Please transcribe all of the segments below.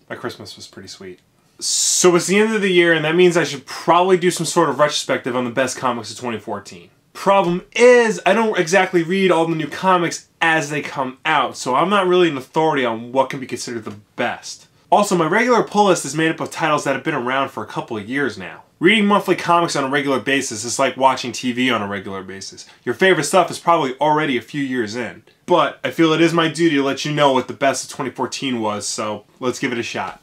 My Christmas was pretty sweet. So it's the end of the year, and that means I should probably do some sort of retrospective on the best comics of 2014. Problem is, I don't exactly read all the new comics as they come out, so I'm not really an authority on what can be considered the best. Also, my regular pull list is made up of titles that have been around for a couple of years now. Reading monthly comics on a regular basis is like watching TV on a regular basis. Your favorite stuff is probably already a few years in. But I feel it is my duty to let you know what the best of 2014 was, so let's give it a shot.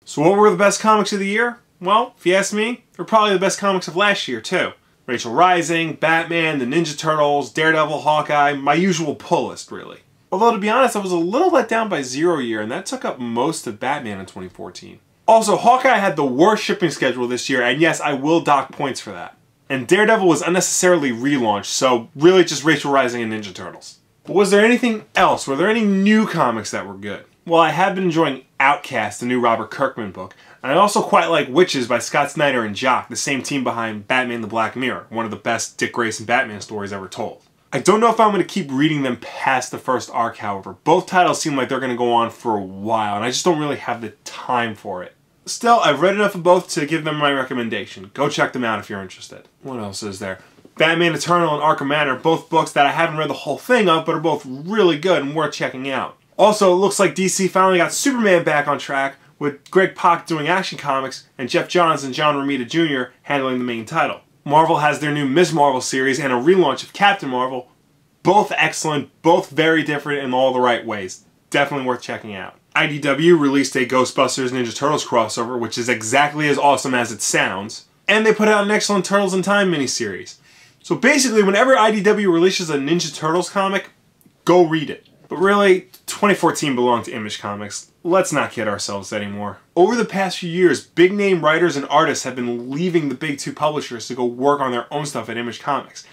So what were the best comics of the year? Well, if you ask me, they're probably the best comics of last year too. Rachel Rising, Batman, the Ninja Turtles, Daredevil, Hawkeye, my usual pull list really. Although to be honest, I was a little let down by Zero Year, and that took up most of Batman in 2014. Also, Hawkeye had the worst shipping schedule this year, and yes, I will dock points for that. And Daredevil was unnecessarily relaunched, so really just Rachel Rising and Ninja Turtles. But was there anything else? Were there any new comics that were good? Well, I have been enjoying Outcast, the new Robert Kirkman book, and I also quite like Witches by Scott Snyder and Jock, the same team behind Batman the Black Mirror, one of the best Dick Grayson Batman stories ever told. I don't know if I'm going to keep reading them past the first arc, however. Both titles seem like they're going to go on for a while, and I just don't really have the time for it. Still, I've read enough of both to give them my recommendation. Go check them out if you're interested. What else is there? Batman Eternal and Arkham Manor, both books that I haven't read the whole thing of, but are both really good and worth checking out. Also, it looks like DC finally got Superman back on track, with Greg Pak doing Action Comics and Jeff Johns and John Romita Jr. handling the main title. Marvel has their new Ms. Marvel series and a relaunch of Captain Marvel. Both excellent, both very different in all the right ways. Definitely worth checking out. IDW released a Ghostbusters Ninja Turtles crossover, which is exactly as awesome as it sounds. And they put out an excellent Turtles in Time miniseries. So basically, whenever IDW releases a Ninja Turtles comic, go read it. But really, 2014 belonged to Image Comics. Let's not kid ourselves anymore. Over the past few years, big name writers and artists have been leaving the big two publishers to go work on their own stuff at Image Comics.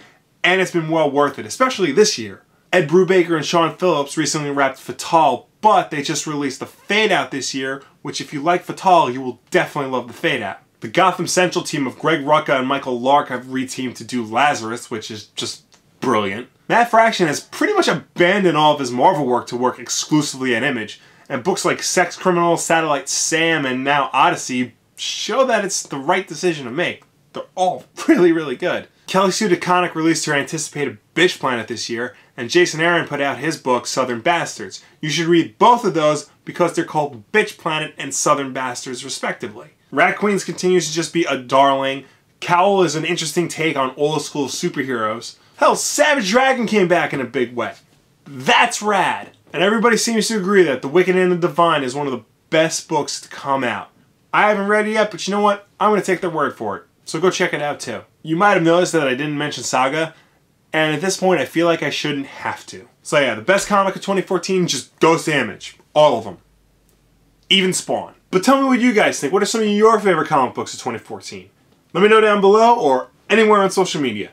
And it's been well worth it, especially this year. Ed Brubaker and Sean Phillips recently wrapped Fatal, but they just released the Fade Out this year, which if you like Fatal, you will definitely love the Fade Out. The Gotham Central team of Greg Rucka and Michael Lark have reteamed to do Lazarus, which is just brilliant. Matt Fraction has pretty much abandoned all of his Marvel work to work exclusively at Image, and books like Sex Criminal, Satellite Sam, and now Odyssey show that it's the right decision to make. They're all really, really good. Kelly Sue DeConnick released her anticipated Bitch Planet this year, and Jason Aaron put out his book, Southern Bastards. You should read both of those because they're called Bitch Planet and Southern Bastards, respectively. Rat Queens continues to just be a darling. Cowl is an interesting take on old school superheroes. Hell, Savage Dragon came back in a big way. That's rad. And everybody seems to agree that The Wicked and the Divine is one of the best books to come out. I haven't read it yet, but you know what? I'm going to take their word for it. So go check it out too. You might have noticed that I didn't mention Saga, and at this point I feel like I shouldn't have to. So yeah, the best comic of 2014 just goes to Image. All of them. Even Spawn. But tell me what you guys think. What are some of your favorite comic books of 2014? Let me know down below or anywhere on social media.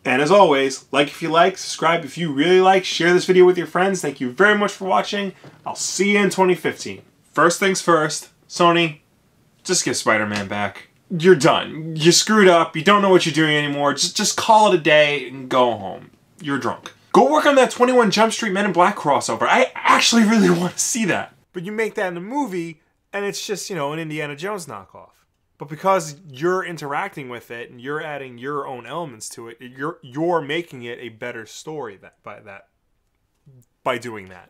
And as always, like if you like, subscribe if you really like, share this video with your friends. Thank you very much for watching. I'll see you in 2015. First things first, Sony, just give Spider-Man back. You're done. You screwed up. You don't know what you're doing anymore. Just call it a day and go home. You're drunk. Go work on that 21 Jump Street Men in Black crossover. I actually really want to see that. But you make that in a movie, and it's just, you know, an Indiana Jones knockoff. But because you're interacting with it and you're adding your own elements to it, you're making it a better story by doing that.